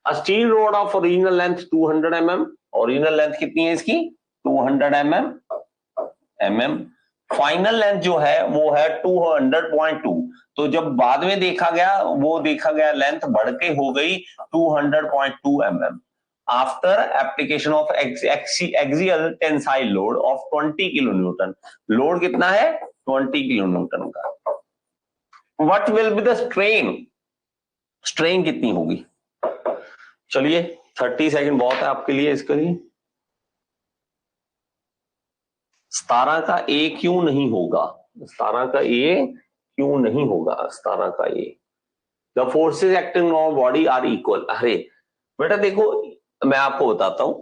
Steel road of original length 200 mm, original length कितनी है इसकी 200 mm, फाइनल लेंथ जो है वो है 200.2। तो जब बाद में देखा गया वो देखा गया लेंथ बढ़ के हो गई 200.2 mm after application of axial tensile load of 20 kilo Newton. Load कितना है 20 किलो न्यूटन का। What will be the strain, strain कितनी होगी। चलिए 30 सेकंड बहुत है आपके लिए इसके लिए। 17 का ए क्यों नहीं होगा, 17 का ए क्यों नहीं होगा, 17 का A. The forces acting on body are equal. अरे बेटा देखो मैं आपको बताता हूं,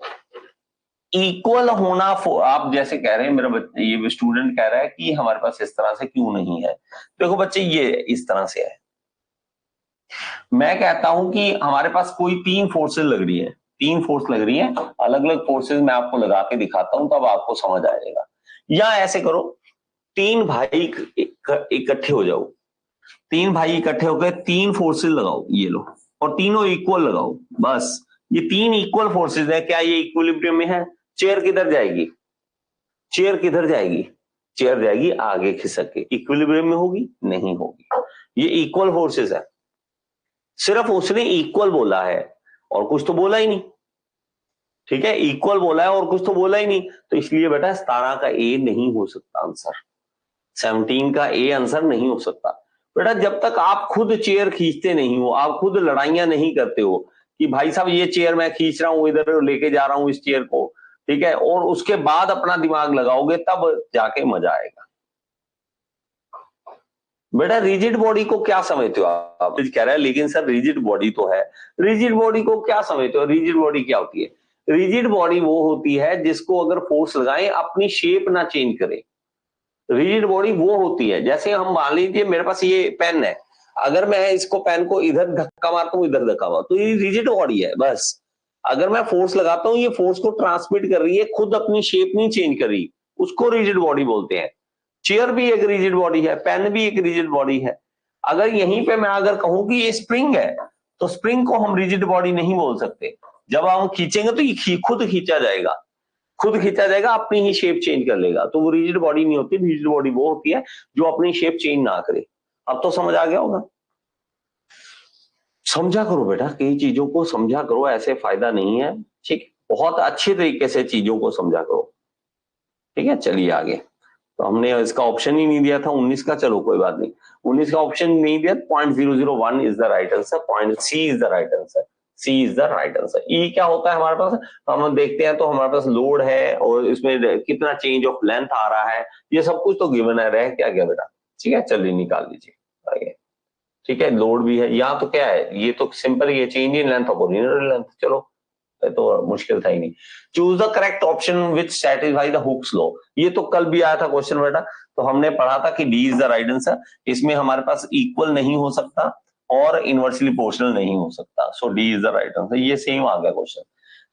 इक्वल होना आप जैसे कह रहे हैं मेरा ये स्टूडेंट कह रहा है कि हमारे पास इस तरह से क्यों नहीं है। देखो बच्चे ये इस तरह से है, मैं कहता हूं कि हमारे पास कोई 3 फोर्सेस लग रही है, 3 फोर्स लग रही है, अलग अलग फोर्सेस मैं आपको लगा के दिखाता हूं तब आपको समझ आएगा। या ऐसे करो 3 भाई इकट्ठे हो जाओ, 3 भाई इकट्ठे होकर 3 फोर्सेस लगाओ, ये लो, और तीनों इक्वल लगाओ। बस ये 3 इक्वल फोर्सेस है, क्या ये इक्विलिब्रियम में है। चेयर किधर जाएगी, चेयर किधर जाएगी, चेयर जाएगी आगे खिसक के, इक्विलिब्रियम में होगी नहीं होगी। ये इक्वल फोर्सेस है, सिर्फ उसने इक्वल बोला है और कुछ तो बोला ही नहीं, ठीक है, इक्वल बोला है और कुछ तो बोला ही नहीं, तो इसलिए बेटा 17 का ए नहीं हो सकता आंसर, 17 का ए आंसर नहीं हो सकता। बेटा जब तक आप खुद चेयर खींचते नहीं हो, आप खुद लड़ाइयां नहीं करते हो कि भाई साहब ये चेयर मैं खींच रहा हूं, इधर लेके जा रहा हूं इस चेयर को, ठीक है, और उसके बाद अपना दिमाग लगाओगे तब जाके मजा आएगा। बेटा रिजिड बॉडी को क्या समझते हो आप, कह रहा है लेकिन सर रिजिड बॉडी तो है, रिजिड बॉडी को क्या समझते हो, रिजिड बॉडी क्या होती है। रिजिड बॉडी वो होती है जिसको अगर फोर्स लगाएं अपनी शेप ना चेंज करे। रिजिड बॉडी वो होती है, जैसे हम मान लीजिए मेरे पास ये पेन है, अगर मैं इसको पेन को इधर धक्का मारता हूं इधर धक्का मारता हूं, तो ये रिजिड बॉडी है बस। अगर मैं फोर्स लगाता हूं ये फोर्स को ट्रांसमिट कर रही है, खुद अपनी शेप नहीं चेंज कर रही, उसको रिजिड बॉडी बोलते हैं। चेयर भी एक रिजिड बॉडी है, पेन भी एक रिजिड बॉडी है। अगर यहीं पे मैं अगर कहूं कि ये स्प्रिंग है, तो स्प्रिंग को हम रिजिड बॉडी नहीं बोल सकते। जब हम खींचेंगे तो ये खुद खींचा जाएगा, खुद खींचा जाएगा, अपनी ही शेप चेंज कर लेगा, तो वो रिजिड बॉडी नहीं होती। रिजिड बॉडी वो होती है जो अपनी शेप चेंज ना करे। अब तो समझ आ गया होगा। समझा करो बेटा, कई चीजों को समझा करो, ऐसे फायदा नहीं है, ठीक, बहुत अच्छे तरीके से चीजों को समझा करो, ठीक है। चलिए आगे, तो हमने इसका ऑप्शन ही नहीं दिया था 19 का, चलो कोई बात नहीं, 19 का ऑप्शन नहीं दिया, 0.001 is the right answer, point C is the right answer, C is the right answer. ई क्या होता है हमारे पास, हम देखते हैं तो हमारे पास लोड है और इसमें कितना चेंज ऑफ लेंथ आ रहा है, ये सब कुछ तो गिवन है, रह क्या गया बेटा, ठीक है। चलिए निकाल लीजिए आगे, ठीक है, लोड भी है यहाँ, तो क्या है, ये तो सिंपल ये change in length of original length, चलो तो मुश्किल था ही नहीं। Choose the correct option which satisfy the Hooke's law, ये तो कल भी आया था क्वेश्चन बेटा, तो हमने पढ़ा था कि D is the right answer. इसमें हमारे पास इक्वल नहीं हो सकता और इनवर्सली प्रोपोर्शनल नहीं हो सकता, so D is the right answer, ये सेम आ गया question.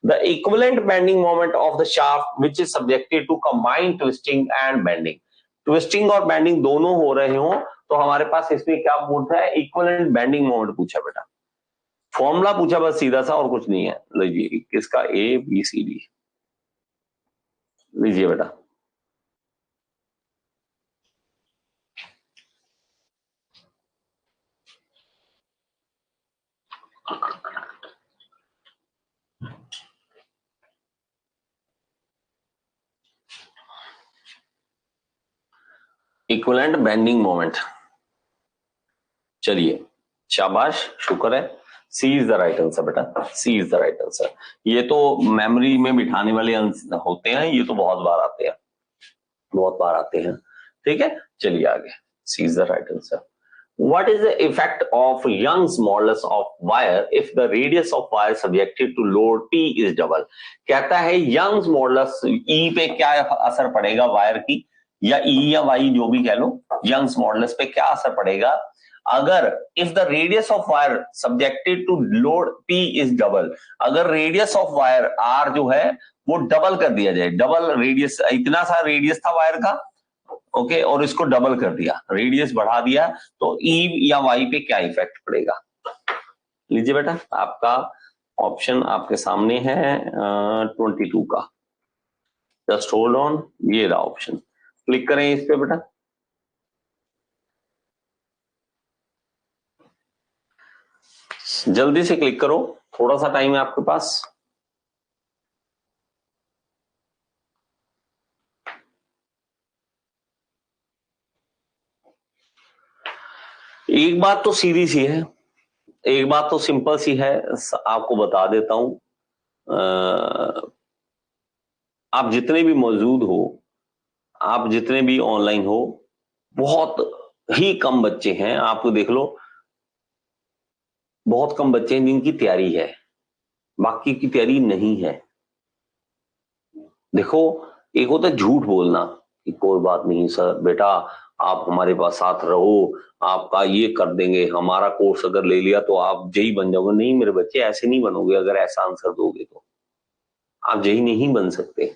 The equivalent bending moment of the shaft which is subjected to combined twisting and bending, twisting और बेंडिंग दोनों हो रहे हो तो हमारे पास इसमें क्या पूछा है, इक्विवेलेंट बेंडिंग मोमेंट पूछा बेटा, फॉर्मूला पूछा बस सीधा सा और कुछ नहीं है। लीजिए किसका, ए बी सी डी, लीजिए बेटा। इक्विवेलेंट बेंडिंग मोमेंट, चलिए शाबाश, शुक्र है, सी इज द राइट आंसर बेटा, सी इज द राइट आंसर। ये तो मेमोरी में बिठाने वाले होते हैं, ये तो बहुत बार आते हैं, बहुत बार आते हैं, ठीक है। चलिए आगे, C is the right answer. What is the effect of Young's modulus of wire if the radius of wire subjected to load P is double? कहता है Young's modulus E पे क्या असर पड़ेगा वायर की, या E या Y जो भी कह लो, Young's modulus पे क्या असर पड़ेगा अगर if the radius of wire subjected to load P is double, अगर radius of wire R जो है वो डबल कर दिया जाए, डबल रेडियस, इतना सा रेडियस था वायर का, ओके, और इसको डबल कर दिया, रेडियस बढ़ा दिया, तो ई या वाई पे क्या इफेक्ट पड़ेगा। लीजिए बेटा आपका ऑप्शन आपके सामने है 22 का। जस्ट होल्ड ऑन, ये रहा ऑप्शन, क्लिक करें इस पे बेटा। जल्दी से क्लिक करो, थोड़ा सा टाइम है आपके पास। एक बात तो सीधी सी है, एक बात तो सिंपल सी है, आपको बता देता हूं। आप जितने भी मौजूद हो, आप जितने भी ऑनलाइन हो, बहुत ही कम बच्चे हैं, आपको देख लो, बहुत कम बच्चे हैं जिनकी तैयारी है, बाकी की तैयारी नहीं है। देखो, एक होता है झूठ बोलना कि कोई बात नहीं सर, बेटा आप हमारे पास साथ रहो, आपका ये कर देंगे, हमारा कोर्स अगर ले लिया तो आप जेई बन जाओगे। नहीं मेरे बच्चे, ऐसे नहीं बनोगे। अगर ऐसा आंसर दोगे तो आप जेई नहीं बन सकते।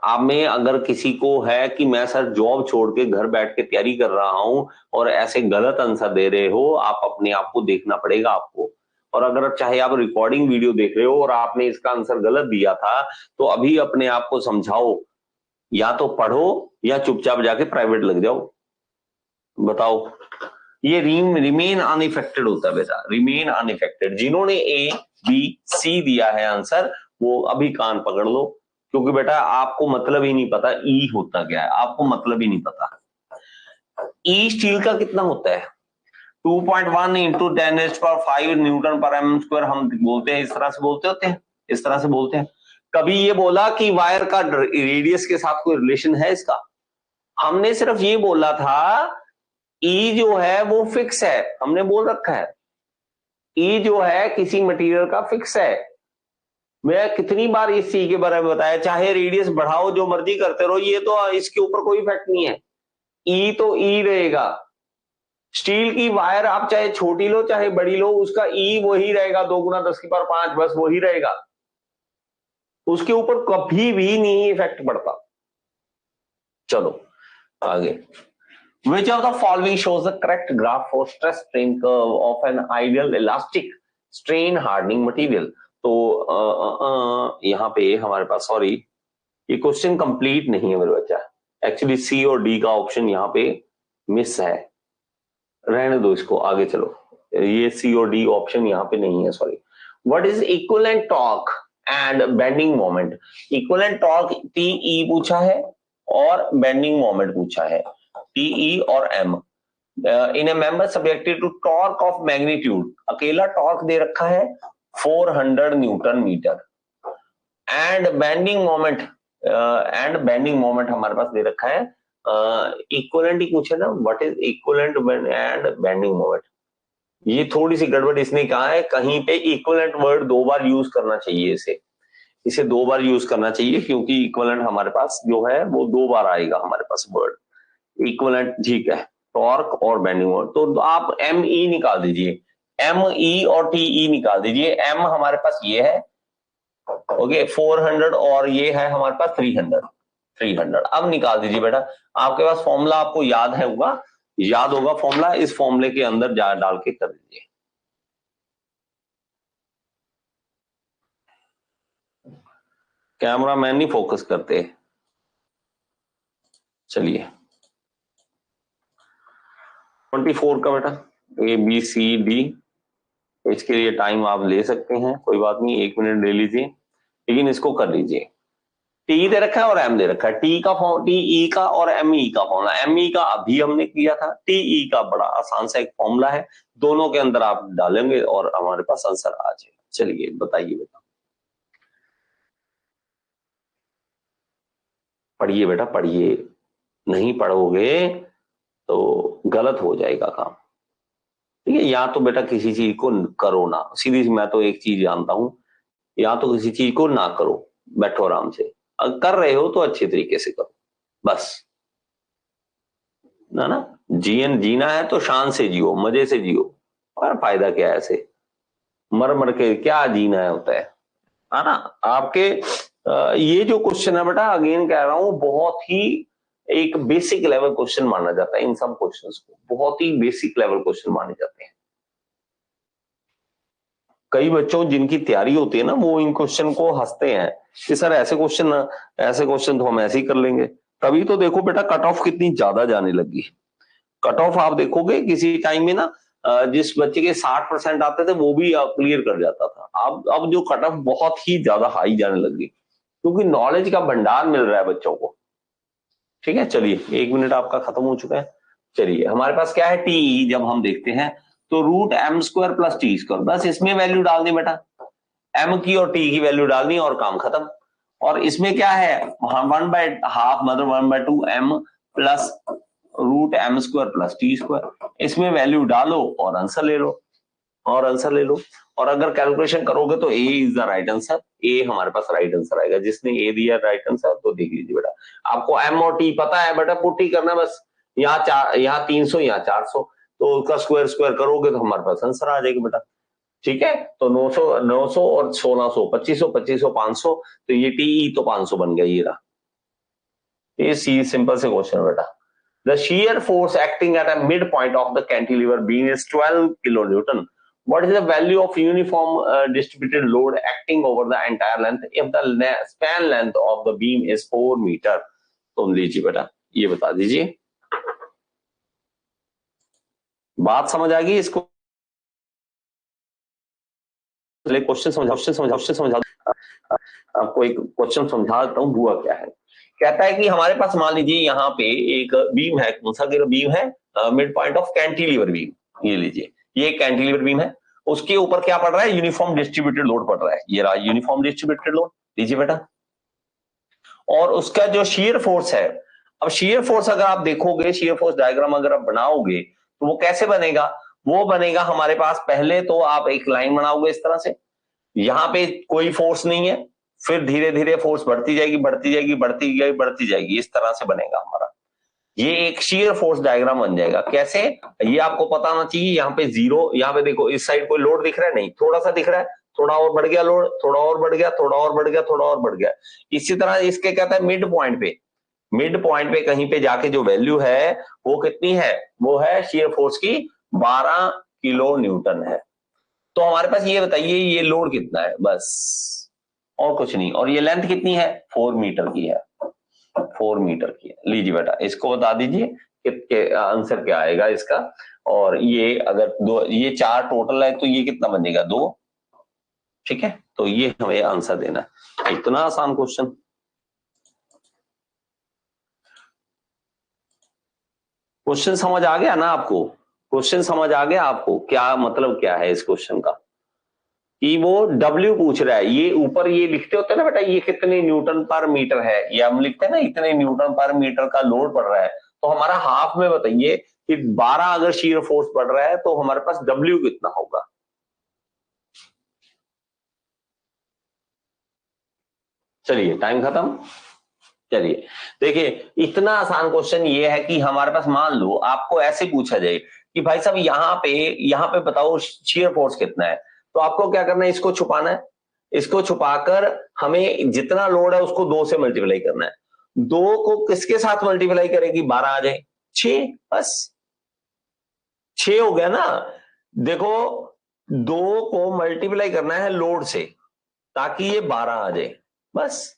आप में अगर किसी को है कि मैं सर जॉब छोड़ के घर बैठ के तैयारी कर रहा हूं और ऐसे गलत आंसर दे रहे हो, आप अपने आप को देखना पड़ेगा आपको। और अगर चाहे आप रिकॉर्डिंग वीडियो देख रहे हो और आपने इसका आंसर गलत दिया था, तो अभी अपने आप को समझाओ, या तो पढ़ो या चुपचाप जाके प्राइवेट लग जाओ। बताओ, ये रिमेन अनइफेक्टेड होता है बेटा, रिमेन अनइफेक्टेड। जिन्होंने ए बी सी दिया है आंसर, वो अभी कान पकड़ लो, क्योंकि बेटा आपको मतलब ही नहीं पता ई होता क्या है, आपको मतलब ही नहीं पता। ई स्टील का कितना होता है? 2.1 इंटू 10⁵ न्यूटन पर एम स्क्वायर। हम बोलते हैं, इस तरह से बोलते होते हैं, इस तरह से बोलते हैं। कभी ये बोला कि वायर का रेडियस के साथ कोई रिलेशन है इसका? हमने सिर्फ ये बोला था ई जो है वो फिक्स है, हमने बोल रखा है ई जो है किसी मटेरियल का फिक्स है। मैं कितनी बार इस सी के बारे में बताया, चाहे रेडियस बढ़ाओ जो मर्जी करते रहो, ये तो इसके ऊपर कोई इफेक्ट नहीं है, ई तो ई रहेगा। स्टील की वायर आप चाहे छोटी लो चाहे बड़ी लो, उसका ई वही रहेगा, 2 गुना 10⁵, बस वही रहेगा, उसके ऊपर कभी भी नहीं इफेक्ट पड़ता। चलो आगे। Which of the following shows the correct graph for stress strain curve of an ideal elastic strain hardening material? तो यहाँ पे हमारे पास, सॉरी, ये क्वेश्चन कंप्लीट नहीं है मेरे बच्चा, एक्चुअली सी और डी का ऑप्शन यहाँ पे मिस है, रहने दो इसको, आगे चलो। ये सी और डी ऑप्शन यहाँ पे नहीं है, sorry. What is equivalent torque and bending moment? Equivalent torque T E पूछा है और बेंडिंग मोमेंट पूछा है, टीई और M. In a member subjected to torque of magnitude, अकेला टॉर्क दे रखा है 400 newton meter, and bending moment हमारे पास दे रखा है इक्विवेलेंट ही पूछे ना, what is equivalent and bending moment. ये थोड़ी सी गड़बड़ इसने कहा है, कहीं पे इक्विवेलेंट वर्ड 2 बार यूज करना चाहिए, इसे 2 बार यूज करना चाहिए, क्योंकि इक्विवेलेंट हमारे पास जो है वो 2 बार आएगा हमारे पास वर्ड इक्विवेलेंट, ठीक है, टॉर्क और बेंडिंग मोमेंट। तो आप एम ई निकाल दीजिए, एम ई और टी ई निकाल दीजिए। एम हमारे पास ये है, ओके, 400, और ये है हमारे पास 300। अब निकाल दीजिए बेटा, आपके पास फॉर्मूला आपको याद होगा फॉर्मूला, इस फॉर्मूले के अंदर डाल के कर दीजिए। कैमरा मैन नहीं फोकस करते, चलिए 24 का बेटा, ए बी सी डी। इसके लिए टाइम आप ले सकते हैं, कोई बात नहीं, 1 मिनट ले लीजिए, लेकिन इसको कर लीजिए। टी दे रखा है और एम दे रखा है, टीई का और एमई का फॉर्मूला, एमई का अभी हमने किया था, टीई का बड़ा आसान सा एक फॉर्मूला है, दोनों के अंदर आप डालेंगे और हमारे पास आंसर आ जाएगा। चलिए बताइए बेटा, पढ़िए बेटा पढ़िए, नहीं पढ़ोगे तो गलत हो जाएगा काम, ठीक है? या तो बेटा किसी चीज को करो ना, सीधी सी मैं तो एक चीज जानता हूं, या तो किसी चीज को ना करो, बैठो आराम से, अगर कर रहे हो तो अच्छे तरीके से करो, बस ना। जीना है तो शान से जियो, मजे से जियो, और फायदा क्या है ऐसे मर मर के क्या जीना है होता है ना? आपके ये जो क्वेश्चन है बेटा, अगेन कह रहा हूं, बहुत ही एक बेसिक लेवल क्वेश्चन माना जाता है, इन सब क्वेश्चंस को बहुत ही बेसिक लेवल क्वेश्चन माने जाते हैं। कई बच्चों जिनकी तैयारी होती है ना, वो इन क्वेश्चन को हंसते हैं कि सर ऐसे क्वेश्चन तो हम ऐसे ही कर लेंगे। तभी तो देखो बेटा कट ऑफ कितनी ज्यादा जाने लगी। कट ऑफ आप देखोगे किसी टाइम में ना, जिस बच्चे के 60% आते थे वो भी क्लियर कर जाता था। अब जो कट ऑफ बहुत ही ज्यादा हाई जाने लगी, क्योंकि नॉलेज का भंडार मिल रहा है बच्चों को। ठीक है, चलिए 1 मिनट आपका खत्म हो चुका है। चलिए हमारे पास क्या है, टी जब हम देखते हैं तो √m² + t², बस इसमें वैल्यू डाल दी बेटा, m की और t की वैल्यू डालनी और काम खत्म। और इसमें क्या है, 1/2 मतलब 1/2m प्लस √m² + t², इसमें वैल्यू डालो और आंसर ले लो, और अगर कैलकुलेशन करोगे तो ए इज द राइट आंसर। ए हमारे पास राइट आंसर आएगा। जिसने ए दिया राइट आंसर तो देख लीजिए बेटा, आपको एम और टी पता है बेटा, पुट्टी करना बस, यहाँ 300 यहाँ 400, तो उसका स्क्वायर स्क्वायर करोगे तो हमारे पास आंसर आ जाएगा बेटा। ठीक है, तो 900 और 1600, 2500 500, तो ये टी तो 500 बन गया, ये रहा। ये सी सिंपल से क्वेश्चन बेटा। The shear force acting at a midpoint of the cantilever beam is 12 kilonewton. What is the value of uniform distributed load acting over the entire length if the span length of the beam is 4 meter? तो लीजिए बेटा, ये बता दीजिए। बात समझ आ गई इसको? क्वेश्चन समझा आपको एक क्वेश्चन समझाता हूँ, हुआ क्या है। कहता है कि हमारे पास मान लीजिए यहाँ पे एक बीम है, कौन सा बीम है, mid point of cantilever beam. ये लीजिए, ये कैंटिलीवर बीम है, उसके ऊपर क्या पड़ रहा है, यूनिफॉर्म डिस्ट्रीब्यूटेड लोड पड़ रहा है। ये रहा यूनिफॉर्म डिस्ट्रीब्यूटेड लोड, लीजिए बेटा। और उसका जो शियर फोर्स है, अब शियर फोर्स अगर आप देखोगे, शियर फोर्स डायग्राम अगर आप बनाओगे तो वो कैसे बनेगा, वो बनेगा हमारे पास, पहले तो आप एक लाइन बनाओगे इस तरह से, यहाँ पे कोई फोर्स नहीं है, फिर धीरे धीरे फोर्स बढ़ती जाएगी बढ़ती जाएगी बढ़ती जाएगी बढ़ती जाएगी, इस तरह से बनेगा हमारा। ये एक शियर फोर्स डायग्राम बन जाएगा। कैसे, ये आपको पता होना चाहिए। यहाँ पे 0, यहाँ पे देखो इस साइड कोई लोड दिख रहा है, नहीं, थोड़ा सा दिख रहा है, थोड़ा और बढ़ गया लोड, थोड़ा और बढ़ गया, थोड़ा और बढ़ गया, थोड़ा और बढ़ गया। इसी तरह इसके कहता है मिड पॉइंट पे कहीं पे जाके जो वैल्यू है वो कितनी है, वो है शियर फोर्स की 12 किलो न्यूटन है। तो हमारे पास ये बताइए ये लोड कितना है, बस और कुछ नहीं। और ये लेंथ कितनी है, 4 मीटर की है, 4 मीटर की है। लीजिए बेटा, इसको बता दीजिए कि आंसर क्या आएगा इसका। और ये अगर ये 4 टोटल है तो ये कितना बनेगा, 2। ठीक है, तो ये हमें आंसर देना है। इतना आसान क्वेश्चन। क्वेश्चन समझ आ गया ना आपको? क्वेश्चन समझ आ गया आपको, क्या मतलब क्या है इस क्वेश्चन का, कि वो W पूछ रहा है। ये ऊपर ये लिखते होते हैं ना बेटा, ये कितने न्यूटन पर मीटर है, ये हम लिखते हैं ना, इतने न्यूटन पर मीटर का लोड पड़ रहा है। तो हमारा हाफ में बताइए कि 12 अगर शीयर फोर्स पड़ रहा है तो हमारे पास W कितना होगा। चलिए टाइम खत्म। चलिए देखिए, इतना आसान क्वेश्चन ये है कि हमारे पास मान लो आपको ऐसे पूछा जाए कि भाई साहब यहाँ पे बताओ शीयर फोर्स कितना है, तो आपको क्या करना है, इसको छुपाना है। इसको छुपाकर हमें जितना लोड है उसको 2 से मल्टीप्लाई करना है। 2 को किसके साथ मल्टीप्लाई करेगी, 12 आ जाए, 6, बस 6 हो गया ना। देखो 2 को मल्टीप्लाई करना है लोड से ताकि ये 12 आ जाए, बस।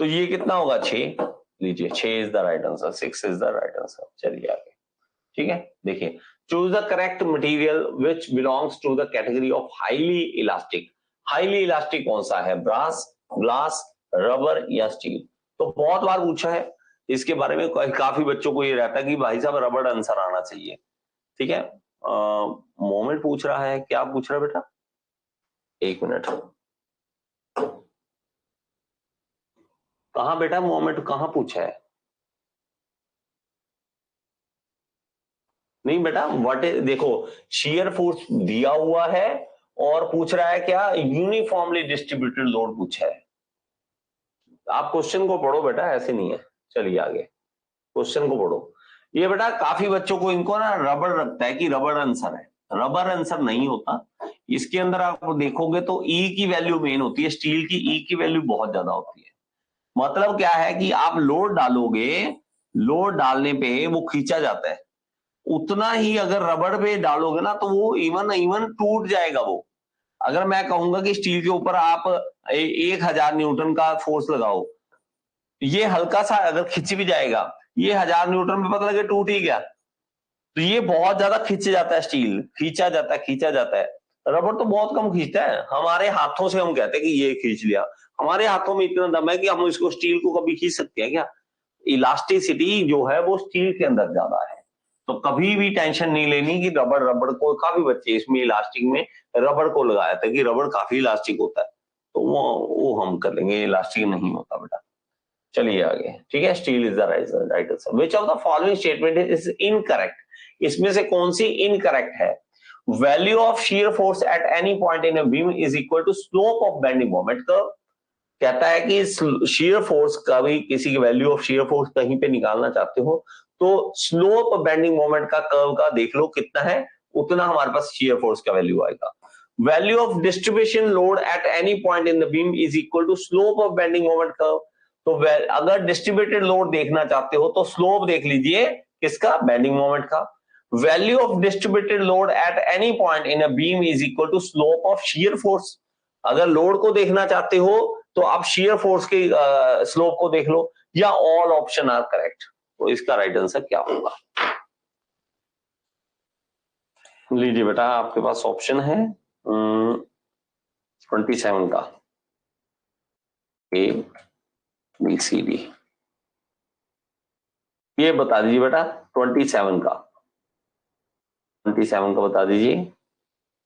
तो ये कितना होगा, 6। लीजिए 6 is the right answer, 6 is the right answer. चलिए आगे। ठीक है, देखिए, choose the correct material which belongs to the category of highly elastic. Highly elastic कौन सा है, ब्रास, ग्लास, रबर या स्टील। तो बहुत बार पूछा है इसके बारे में, काफी बच्चों को ये रहता है कि भाई साहब रबर आंसर आना चाहिए। ठीक है, मोमेंट पूछ रहा है, क्या पूछ रहा है बेटा, 1 मिनट। कहां बेटा मोमेंट, कहां पूछा है? नहीं बेटा, व्हाट इज, देखो शियर फोर्स दिया हुआ है और पूछ रहा है क्या, यूनिफॉर्मली डिस्ट्रीब्यूटेड लोड पूछा है। आप क्वेश्चन को पढ़ो बेटा, ऐसे नहीं है। चलिए आगे, क्वेश्चन को पढ़ो। ये बेटा काफी बच्चों को इनको ना रबड़ लगता है कि रबड़ आंसर है, रबर आंसर नहीं होता। इसके अंदर आप देखोगे तो ई की वैल्यू मेन होती है, स्टील की ई की वैल्यू बहुत ज्यादा होती है। मतलब क्या है कि आप लोड डालोगे, लोड डालने पे वो खींचा जाता है, उतना ही अगर रबड़ पे डालोगे ना तो वो इवन टूट जाएगा वो। अगर मैं कहूंगा कि स्टील के ऊपर आप 1000 न्यूटन का फोर्स लगाओ, ये हल्का सा अगर खिंच भी जाएगा, ये 1000 न्यूटन में पता लगे टूट ही गया, तो ये बहुत ज्यादा खिंच जाता है, स्टील खींचा जाता है। रबड़ तो बहुत कम खींचता है, हमारे हाथों से हम कहते हैं कि ये खींच लिया, हमारे हाथों में इतना दम है कि हम इसको स्टील को कभी खींच सकते हैं क्या? इलास्टिसिटी जो है वो स्टील के अंदर ज्यादा है, तो कभी भी टेंशन नहीं लेनी कि रबड़ को, काफी बच्चे इसमें इलास्टिक में रबड़ को लगाया था कि रबड़ काफी इलास्टिक होता है, तो वो हम कर लेंगे, इलास्टिक नहीं होता बेटा। चलिए आगे, ठीक है। Steel is the right answer. Which of the following statement is incorrect? इसमें से कौन सी इनकरेक्ट है? Value of shear force at any point in a beam is equal to slope of bending moment curve. कहता है कि shear force का भी, किसी की वैल्यू ऑफ शीयर फोर्स कहीं पे निकालना चाहते हो तो स्लोप बेंडिंग मोमेंट का कर्व का देख लो कितना है, उतना हमारे पास शीयर फोर्स का वैल्यू आएगा। Value of distribution load at any point in the beam is equal to slope of bending moment curve. तो अगर डिस्ट्रीब्यूटेड लोड देखना चाहते हो तो स्लोप देख लीजिए किसका? बेंडिंग मोमेंट का। Value of distributed load at any point in a beam is equal to slope of shear force. अगर लोड को देखना चाहते हो तो आप शेयर फोर्स के स्लोप को देख लो, या ऑल ऑप्शन आर करेक्ट। तो इसका राइट आंसर क्या होगा? लीजिए बेटा, आपके पास ऑप्शन है 27 का, ए बी सी डी। ये बता दीजिए बेटा 27 का बता दीजिए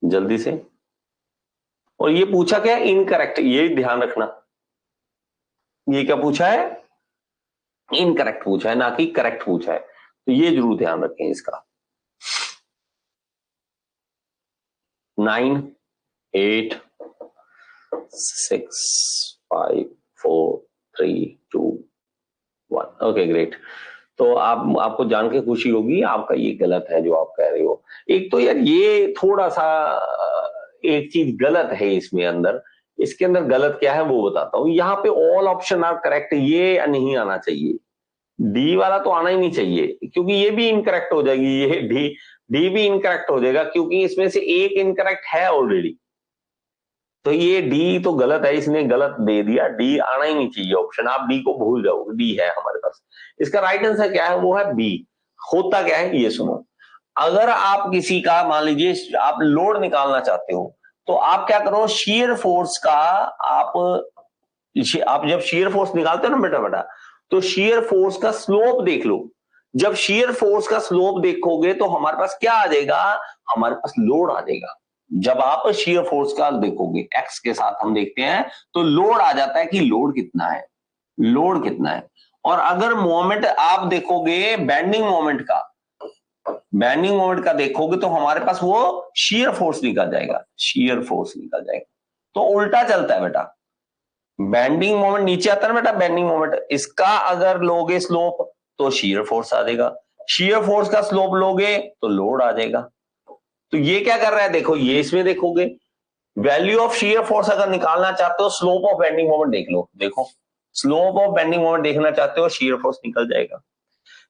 जल्दी से। और ये पूछा क्या? इनकरेक्ट, ये ध्यान रखना, ये क्या पूछा है? इनकरेक्ट पूछा है, ना कि करेक्ट पूछा है, तो ये जरूर ध्यान रखें इसका। 9 8 6 5 4 3 2 1। Okay great. तो आपको जान के खुशी होगी, आपका ये गलत है जो आप कह रहे हो। एक तो यार ये थोड़ा सा एक चीज गलत है इसमें अंदर, इसके अंदर गलत क्या है वो बताता हूं। यहाँ पे ऑल ऑप्शन आर करेक्ट, ये नहीं आना चाहिए, डी वाला तो आना ही नहीं चाहिए, क्योंकि ये भी इनकरेक्ट हो जाएगी, ये डी भी इनकरेक्ट हो जाएगा, क्योंकि इसमें से एक इनकरेक्ट है ऑलरेडी। तो ये डी तो गलत है, इसने गलत दे दिया, डी आना ही नहीं चाहिए ऑप्शन, आप डी को भूल जाओ, डी है हमारे पास। इसका राइट आंसर क्या है? वो है बी। होता क्या है ये सुनो, अगर आप किसी का, मान लीजिए आप लोड निकालना चाहते हो, तो आप क्या करो, शीयर फोर्स का आप जब शीयर फोर्स निकालते हो ना बेटा, तो शीयर फोर्स का स्लोप देख लो। जब शीयर फोर्स का स्लोप देखोगे तो हमारे पास क्या आ जाएगा? हमारे पास लोड आ जाएगा। जब आप शीयर फोर्स का देखोगे, एक्स के साथ हम देखते हैं, तो लोड आ जाता है कि लोड कितना है, लोड कितना है। और अगर मोमेंट आप देखोगे बेंडिंग मोमेंट का देखोगे, तो हमारे पास वो शीयर फोर्स निकल जाएगा, शीयर फोर्स निकल जाएगा। तो उल्टा चलता है बेटा, बेंडिंग मोमेंट नीचे आता है ना बेटा, बेंडिंग मोमेंट, इसका अगर लोगे स्लोप तो शीयर फोर्स आ जाएगा, शीयर फोर्स का स्लोप लोगे तो लोड आ जाएगा। तो ये क्या कर रहा है, देखो ये इसमें देखोगे, वैल्यू ऑफ शीयर फोर्स अगर निकालना चाहते हो, स्लोप ऑफ बेंडिंग मोमेंट देख लो, देखो स्लोप ऑफ बेंडिंग मोमेंट देखना चाहते हो, शीयर फोर्स निकल जाएगा।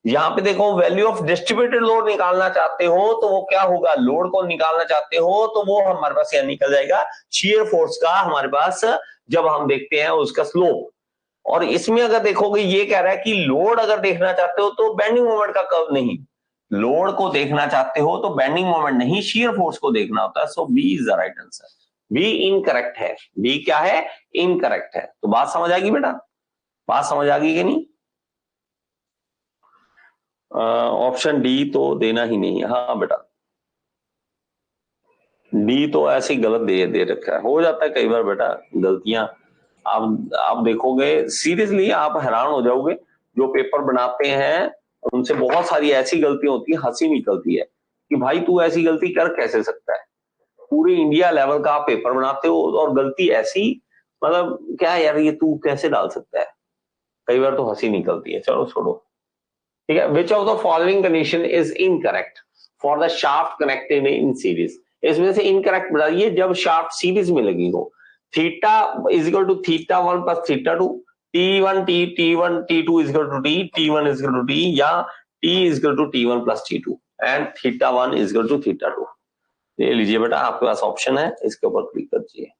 यहां पे देखो वैल्यू ऑफ डिस्ट्रीब्यूटेड लोड निकालना चाहते हो, तो वो क्या होगा, लोड को निकालना चाहते हो तो वो हमारे पास क्या निकल जाएगा, शीयर फोर्स का हमारे पास, जब हम देखते हैं उसका स्लोप। और इसमें अगर देखोगे ये कह रहा है कि लोड अगर देखना चाहते हो तो बेंडिंग मोमेंट का कर्व नहीं, लोड को देखना चाहते हो तो बेंडिंग मोमेंट नहीं, शीयर फोर्स को देखना होता है। So B is the right answer, B incorrect है, बी क्या है, इनकरेक्ट है। तो बात समझ आ गई बेटा, बात समझ आ गई कि नहीं? ऑप्शन डी तो देना ही नहीं है, हाँ बेटा डी तो ऐसे ही गलत दे रखा है, हो जाता है कई बार बेटा गलतियां। आप देखोगे सीरियसली आप हैरान हो जाओगे, जो पेपर बनाते हैं उनसे बहुत सारी ऐसी गलतियां होती है, हंसी निकलती है कि भाई तू ऐसी गलती कर कैसे सकता है। पूरे इंडिया लेवल का आप पेपर बनाते हो और गलती ऐसी, मतलब क्या यार ये तू कैसे डाल सकता है, कई बार तो हंसी निकलती है। चलो छोड़ो, ठीक है। Which of the following condition is incorrect for the shaft connected in series? इसमें से इनकरेक्ट बताइए, जब शाफ्ट सीरीज में लगी हो, theta is equal to theta 1 plus theta 2, T1 T2 is equal to T, T1 is equal to T, या T is equal to T1 plus T2 and theta 1 is equal to theta 2। ये लीजिए बेटा, आपके पास option है, इसके ऊपर click करिए।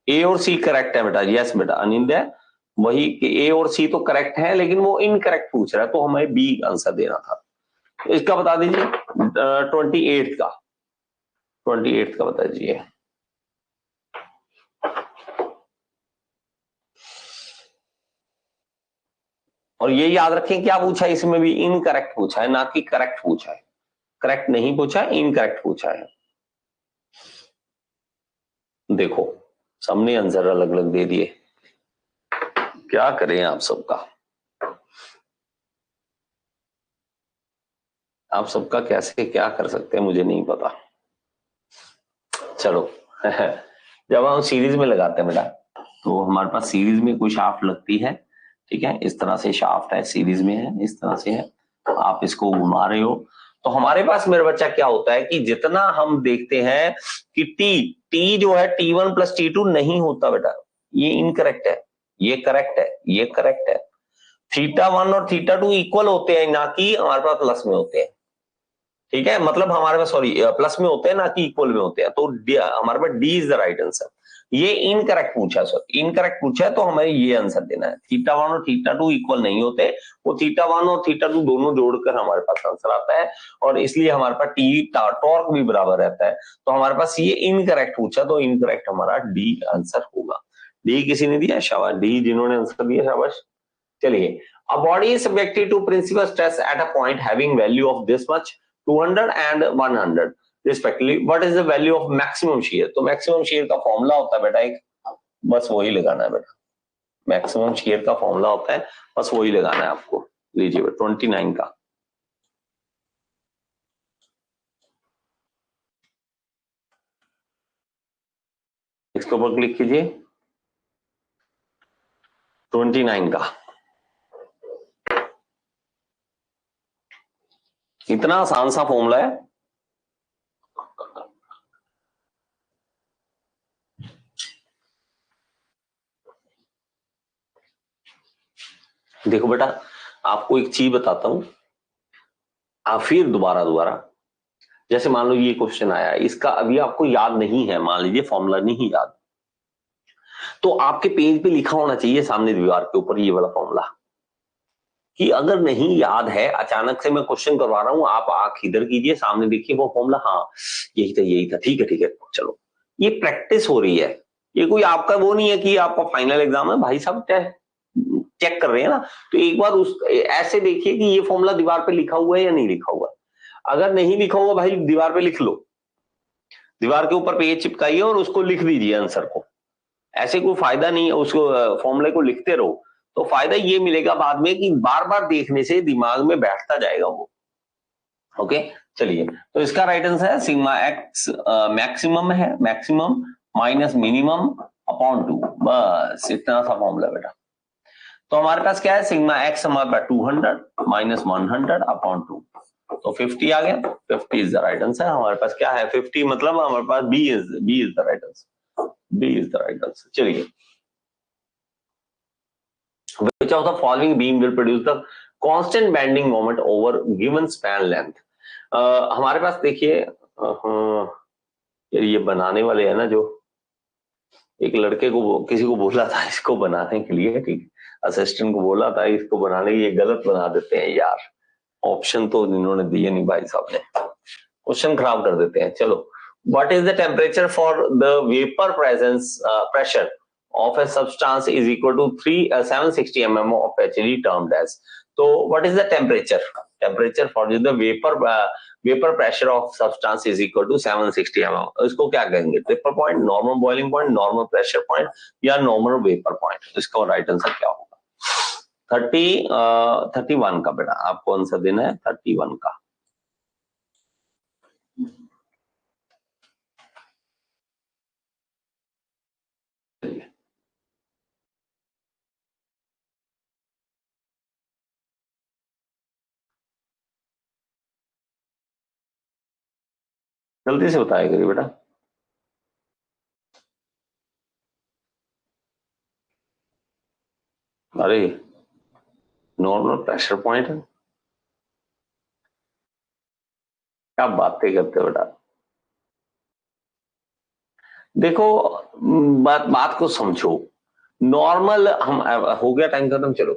ए और सी करेक्ट है बेटा, यस बेटा अनिंदय, वही कि ए और सी तो करेक्ट है, लेकिन वो इनकरेक्ट पूछ रहा है, तो हमें बी आंसर देना था। इसका बता दीजिए 28 का, 28 का बता दीजिए। और ये याद रखें क्या पूछा है इसमें भी, इनकरेक्ट पूछा है, ना कि करेक्ट पूछा है। करेक्ट नहीं पूछा है, इनकरेक्ट पूछा है। देखो सबने आंसर अलग अलग दे दिए, क्या करें आप सबका, आप सबका कैसे क्या कर सकते हैं मुझे नहीं पता। चलो जब हम सीरीज में लगाते हैं बेटा, तो हमारे पास सीरीज में कोई शाफ्ट लगती है, ठीक है, इस तरह से शाफ्ट है, सीरीज में है, इस तरह से है, आप इसको घुमा रहे हो, तो हमारे पास मेरे बच्चा क्या होता है कि जितना हम देखते हैं कि टी जो है T1 प्लस T2 नहीं होता बेटा, ये इनकरेक्ट है, ये करेक्ट है, ये करेक्ट है। θ1 और θ2 इक्वल होते हैं, ना कि हमारे पास प्लस में होते हैं, ठीक है, मतलब हमारे पास सॉरी प्लस में होते हैं, ना कि इक्वल में होते हैं, तो हमारे पास D is the right answer. ये इनकरेक्ट पूछा सर, इनकरेक्ट पूछा है, तो हमें ये आंसर देना है। θ1 और θ2 इक्वल नहीं होते, वो θ1 और θ2 दोनों जोड़कर हमारे पास आंसर आता है, और इसलिए हमारे पास टी टॉर्क भी बराबर रहता है। तो हमारे पास ये इनकरेक्ट पूछा, तो इनकरेक्ट हमारा डी आंसर होगा। डी किसी ने दिया, शाबाश, डी जिन्होंने आंसर दिया शाबाश। चलिए, a body is subjected to principal stress at a point having value of this much, 200 and 100 respectively. What is the value of maximum shear? तो maximum shear का फॉर्मूला होता है बेटा एक, बस वही लगाना है बेटा, मैक्सिमम shear का फॉर्मूला होता है, बस वही लगाना है आपको। लीजिए बेटा 29 का, इसके ऊपर क्लिक कीजिए, 29 का। इतना आसान सा फॉर्मूला है, देखो बेटा आपको एक चीज बताता हूं, आप फिर दोबारा दोबारा, जैसे मान लो ये क्वेश्चन आया, इसका अभी आपको याद नहीं है, मान लीजिए फॉर्मूला नहीं याद, तो आपके पेज पे लिखा होना चाहिए सामने दीवार के ऊपर ये वाला फॉर्मूला, कि अगर नहीं याद है, अचानक से मैं क्वेश्चन करवा रहा हूं, आप आंख इधर कीजिए, सामने देखिए वो फॉर्मूला, हाँ यही था, ठीक है चलो, ये प्रैक्टिस हो रही है, ये कोई आपका वो नहीं है कि आपका फाइनल एग्जाम है, भाई साहब चेक कर रहे हैं ना, तो एक बार उस ऐसे देखिए कि ये फॉर्मूला दीवार पे लिखा हुआ है या नहीं लिखा हुआ है। अगर नहीं लिखा हुआ भाई, दीवार पे लिख लो, दीवार के ऊपर पेज चिपकाइए और उसको लिख दीजिए आंसर को, ऐसे कोई फायदा नहीं है, उसको फॉर्मूले को लिखते रहो, तो फायदा ये मिलेगा बाद में कि बार बार देखने से दिमाग में बैठता जाएगा वो। ओके, चलिए, तो इसका राइट आंसर है सिग्मा एक्स मैक्सिमम है, मैक्सिमम माइनस मिनिमम अपॉन 2, बस इतना सा फॉर्मूला बेटा। तो हमारे पास क्या है, सिग्मा एक्स हमारे पास 200 माइनस 100 अपॉन 2, तो 50 आ गया, 50 इज द राइट आंसर। हमारे पास क्या है 50, मतलब हमारे पास B is the right answer, B is the right answer. चलिए, which of the following beam will produce the constant bending moment over given span length? हमारे पास देखिए ये बनाने वाले है ना, जो एक लड़के को किसी को बोला था इसको बनाने के लिए, ठीक, असिस्टेंट को बोला था इसको बनाने, ये गलत बना देते हैं यार, ऑप्शन तो इन्होंने दिए नहीं भाई साहब ने, क्वेश्चन खराब कर देते हैं। चलो, what is the temperature for the vapour presence pressure of a substance is equal to 760 mm of HG termed as. So what is the temperature for the vapor pressure of substance is equal to 760 mm. इसको क्या कहेंगे, triple point, normal boiling point, normal pressure point, या normal vapour point? इसका right answer क्या होगा? 31 का बेटा आपको आंसर देना है, 31 का। जल्दी से बताया करिए बेटा। अरे नॉर्मल प्रेशर पॉइंट है, क्या बातें करते हो बेटा। देखो बात बात को समझो। नॉर्मल हम हो गया टाइम खत्म, चलो।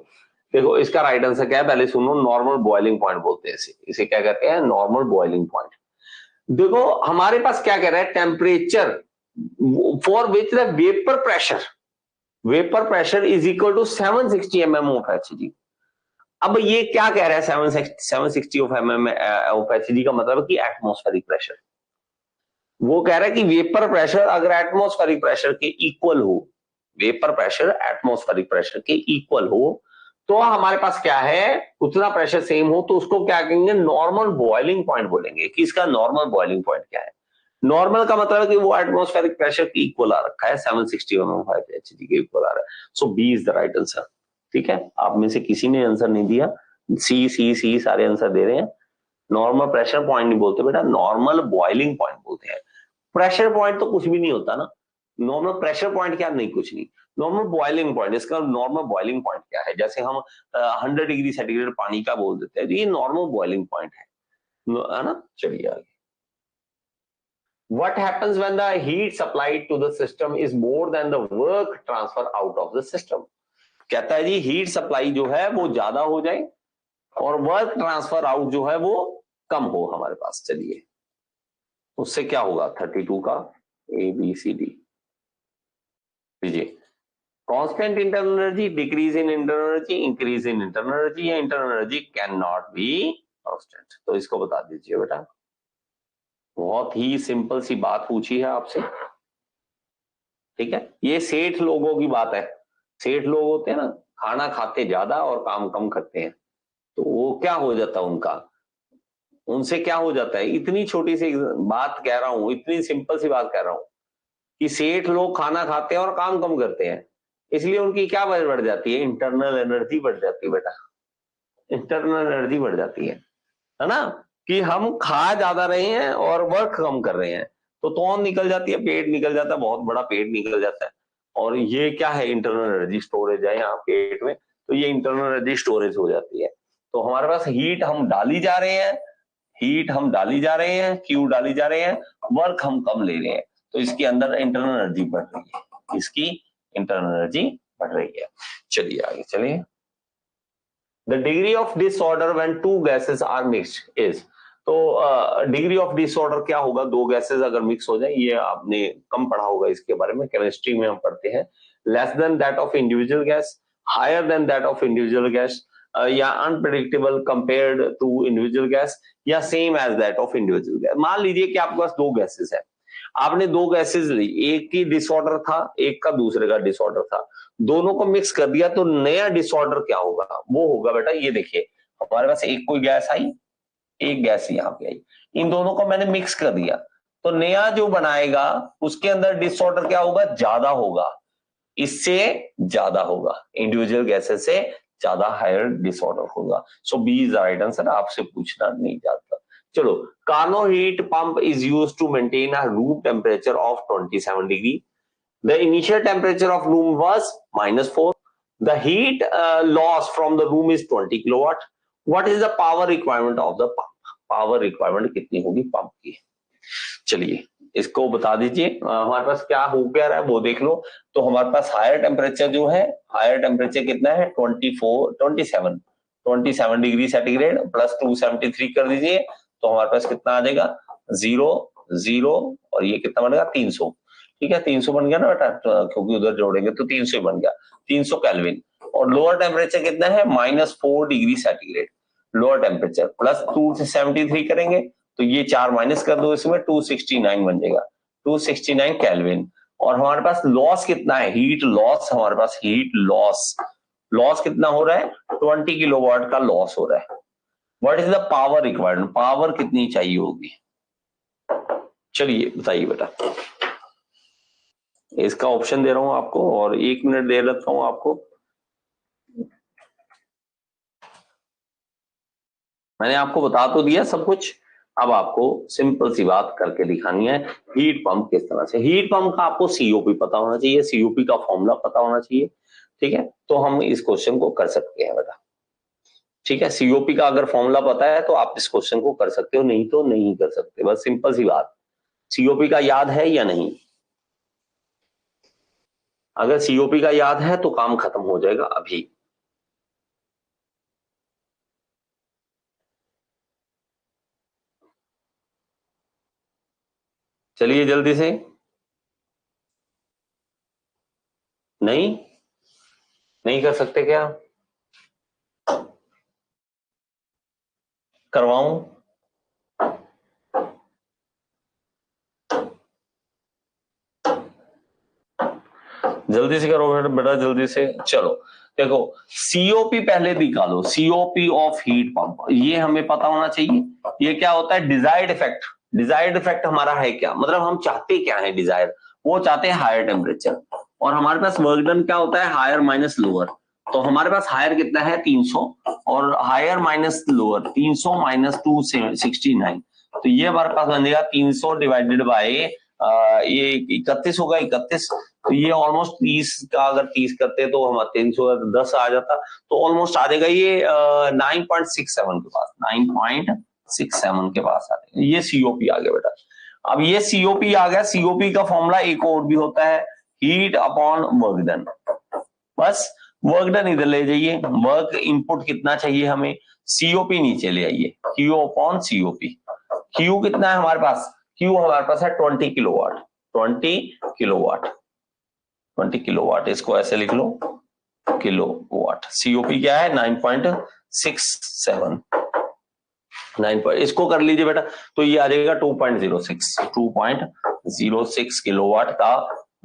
देखो इसका राइट आंसर क्या है पहले सुनो। नॉर्मल बॉइलिंग पॉइंट बोलते हैं इसे। इसे क्या कहते हैं? Normal boiling point. देखो हमारे पास क्या कह रहा है? Temperature for which the vapour pressure is equal to 760 mm of H G. अब ये क्या कह रहा है? 760 ऑफ mm ऑफ एचजी का मतलब कि एटमॉस्फेरिक प्रेशर। वो कह रहा है कि वेपर प्रेशर अगर एटमॉस्फेरिक प्रेशर के इक्वल हो, वेपर प्रेशर एटमॉस्फेरिक प्रेशर के इक्वल हो, तो हमारे पास क्या है? उतना प्रेशर सेम हो तो उसको क्या कहेंगे? नॉर्मल बॉइलिंग पॉइंट बोलेंगे। कि इसका नॉर्मल बॉइलिंग पॉइंट क्या है? नॉर्मल का मतलब है कि वो एटमॉस्फेरिक प्रेशर के इक्वल आ रखा है, 760 mm एचजी के इक्वल आ रहा है। So B is the right answer. ठीक है, आप में से किसी ने आंसर नहीं दिया। सी सी सी सारे आंसर दे रहे हैं। नॉर्मल प्रेशर पॉइंट नहीं बोलते बेटा, नॉर्मल बॉइलिंग पॉइंट बोलते हैं। प्रेशर पॉइंट तो कुछ भी नहीं होता ना। नॉर्मल प्रेशर पॉइंट क्या? नहीं, कुछ नहीं। नॉर्मल बॉइलिंग पॉइंट, इसका नॉर्मल बॉइलिंग पॉइंट क्या है? जैसे हम 100 डिग्री सेंटीग्रेड पानी का बोल देते हैं, तो ये नॉर्मल बॉइलिंग पॉइंट है ना। चलिए आगे। What happens when the heat supplied to the system is more than the work transfer out of the system? कहता है जी हीट सप्लाई जो है वो ज्यादा हो जाए और वर्क ट्रांसफर आउट जो है वो कम हो हमारे पास। चलिए उससे क्या होगा? 32 का ए बी सी डी लीजिए। Constant internal energy, decrease in internal energy, increase in internal energy, या internal energy can not be constant. तो इसको बता दीजिए बेटा। बहुत ही सिंपल सी बात पूछी है आपसे। ठीक है, ये सेठ लोगों की बात है। सेठ लोग होते हैं ना, खाना खाते ज्यादा और काम कम करते हैं। तो वो क्या हो जाता है उनका? उनसे क्या हो जाता है? इतनी छोटी सी बात कह रहा हूं, इतनी सिंपल सी बात कह रहा हूं कि सेठ लोग खाना खाते हैं और काम कम करते हैं, इसलिए उनकी क्या बढ़ जाती है? इंटरनल एनर्जी बढ़ जाती है बेटा। इंटरनल एनर्जी बढ़ जाती है ना। कि हम खा ज्यादा रहे हैं और वर्क कम कर रहे हैं, तो तौन निकल जाती है, पेट निकल जाता है, बहुत बड़ा पेट निकल जाता है। और ये क्या है? इंटरनल एनर्जी स्टोरेज है यहाँ पेट में। तो ये इंटरनल एनर्जी स्टोरेज हो जाती है। तो हमारे पास हीट हम डाली जा रहे हैं, हीट हम डाली जा रहे हैं, क्यों डाली जा रहे हैं? वर्क हम कम ले रहे हैं, तो इसके अंदर इंटरनल एनर्जी बढ़ रही है। इसकी इंटरनल एनर्जी बढ़ रही है। चलिए आगे चलिए। The degree of disorder when two gases are mixed is. तो डिग्री ऑफ डिसऑर्डर क्या होगा? दो गैसेस अगर मिक्स हो जाए, ये आपने कम पढ़ा होगा इसके बारे में, केमिस्ट्री में हम पढ़ते हैं। Less than that of individual gas, higher than that of individual gas, या unpredictable compared to individual gas, या same as that of individual gas. मान लीजिए कि आपके पास दो गैसेस है, आपने दो गैसेस ली, एक की डिसऑर्डर था, एक का दूसरे का डिसऑर्डर था, दोनों को मिक्स कर दिया, तो नया डिसऑर्डर क्या होगा? वो होगा बेटा, ये देखिए हमारे पास एक कोई गैस आई, एक गैस यहाँ पे आई, इन दोनों को मैंने मिक्स कर दिया, तो नया जो बनाएगा उसके अंदर डिसऑर्डर क्या होगा? ज्यादा होगा, इससे ज्यादा होगा, इंडिविजुअल गैसेस से ज्यादा हायर डिसऑर्डर होगा। So B is the right answer, आपसे पूछना नहीं जाता। चलो, Carnot heat pump is used to maintain a room temperature of 27 degree. The initial temperature of room was -4. The heat loss from the room is 20 kilowatt. What is the power requirement of the pump? Power requirement कितनी होगी pump की? चलिए इसको बता दीजिए। हमारे पास क्या हो गया रहा है वो देख लो। तो हमारे पास हायर टेम्परेचर जो है, हायर टेम्परेचर कितना है? 27 डिग्री सेंटीग्रेड प्लस 273 कर दीजिए, तो हमारे पास कितना आ जाएगा? 0 0 और ये कितना बनेगा? 300। ठीक है, 300 बन गया ना बेटा, क्योंकि उधर जोड़ेंगे तो 300 बन गया, 300 केल्विन। और लोअर टेम्परेचर कितना है? -4 degree centigrade lower temperature, plus 273 करेंगे तो ये 4 माइनस कर दो, इसमें 269 बन जाएगा, 269 केल्विन। और हमारे पास लॉस कितना है? हीट लॉस, हमारे पास हीट लॉस, लॉस कितना हो रहा है? 20 किलोवाट का लॉस हो रहा है। What is the power required? Power कितनी चाहिए होगी? चलिए बताइए बेटा। इसका ऑप्शन दे रहा हूं आपको और 1 मिनट दे देता हूं आपको। मैंने आपको बता तो दिया सब कुछ, अब आपको सिंपल सी बात करके दिखानी है। हीट पंप किस तरह से? हीट पंप का आपको सीओपी पता होना चाहिए, सीओपी का फॉर्मूला पता होना चाहिए। ठीक है, तो हम इस क्वेश्चन को कर सकते हैं बेटा। ठीक है, सीओपी का अगर फॉर्मूला पता है तो आप इस क्वेश्चन को कर सकते हो, नहीं तो नहीं कर सकते। बस सिंपल सी बात। सीओपी का याद है या नहीं? अगर सीओपी का याद है तो काम खत्म हो जाएगा अभी। चलिए जल्दी से। नहीं नहीं कर सकते क्या? करवाऊं? जल्दी से करो बेटा, जल्दी से। चलो देखो, सीओपी पहले निकालो, सीओपी ऑफ हीट पंप, ये हमें पता होना चाहिए। ये क्या होता है? Desired effect. डिजायर्ड इफेक्ट हमारा है क्या, मतलब हम चाहते क्या है? डिजायर, वो चाहते हैं हायर टेम्परेचर, और हमारे पास वर्क डन क्या होता है? Higher minus lower. तो हमारे पास हायर कितना है? 300, और हायर माइनस लोअर 300 माइनस 269। तो ये हमारे पास बन जाएगा 300 डिवाइडेड बाय ये 31 होगा, 31। तो ये ऑलमोस्ट 30 का, अगर 30 करते तो हमारा 310 आ जाता, तो ऑलमोस्ट आ जाएगा ये 9.67 के पास, 9.67 के पास आ जाएगा। ये सीओपी आ गया बेटा। अब ये सीओपी आ गया। सीओपी का फॉर्मूला एक और भी होता है, हीट अपॉन वर्क डन। बस वर्क डन इधर ले जाइए, वर्क इनपुट कितना चाहिए हमें, सीओपी नीचे ले आइए, क्यू अपॉन सीओपी। क्यू कितना है हमारे पास? क्यू हमारे पास है 20 किलोवाट, 20 किलोवाट, 20 किलोवाट, इसको ऐसे लिख लो, किलोवाट। सीओपी क्या है? 9.67, 9 इसको कर लीजिए बेटा, तो ये आ जाएगा 2.06 किलोवाट का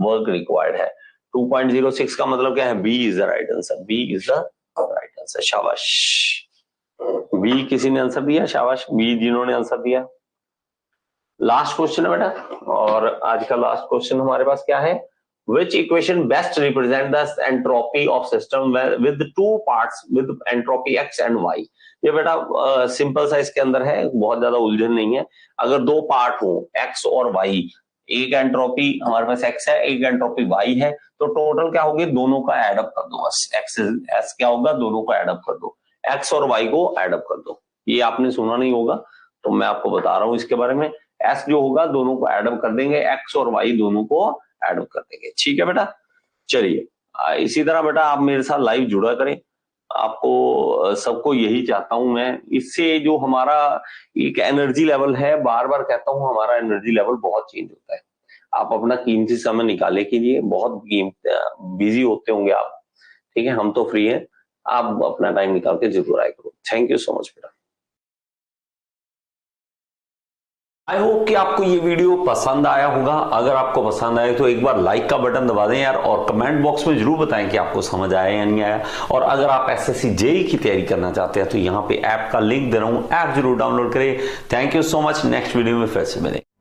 वर्क रिक्वायर्ड है। 2.06 का मतलब क्या है? B is the right answer, B is the right answer. शाबाश, बी किसी ने आंसर दिया, शाबाश बी जिन्होंने आंसर दिया। लास्ट क्वेश्चन है बेटा, और आज का लास्ट क्वेश्चन हमारे पास क्या है? Which equation best represent the entropy of system with two parts with entropy x and y? ये बेटा सिंपल सा इसके अंदर है, बहुत ज्यादा उलझन नहीं है। अगर दो पार्ट हो x और y, एक एंट्रोपी हमारे पास x है, एक एंट्रोपी y है, तो टोटल क्या होगी? दोनों का एडअप कर दो बस। x क्या होगा? दोनों को एडअप कर दो, x और y को एडअप कर दो। ये आपने सुना नहीं होगा तो मैं आपको बता रहा हूं इसके बारे में। s जो होगा दोनों को एडअप कर देंगे, x और y दोनों को एडअप कर देंगे। ठीक है बेटा, चलिए इसी तरह बेटा आप मेरे साथ लाइव जुड़ा करें। आपको सबको यही चाहता हूं मैं। इससे जो हमारा एक एनर्जी लेवल है, बार बार कहता हूं, हमारा एनर्जी लेवल बहुत चेंज होता है। आप अपना कीमती समय निकाले कीजिए, बहुत बिजी होते होंगे आप, ठीक है, हम तो फ्री हैं। आप अपना टाइम निकाल के जरूर आए करो। थैंक यू सो मच बेटा। आई होप कि आपको ये वीडियो पसंद आया होगा। अगर आपको पसंद आए तो एक बार लाइक का बटन दबा दें यार, और कमेंट बॉक्स में जरूर बताएं कि आपको समझ आया या नहीं आया। और अगर आप एसएससी जेईई की तैयारी करना चाहते हैं तो यहाँ पे ऐप का लिंक दे रहा हूं, ऐप जरूर डाउनलोड करें। Thank you so much. Next video में फिर से मिलेंगे।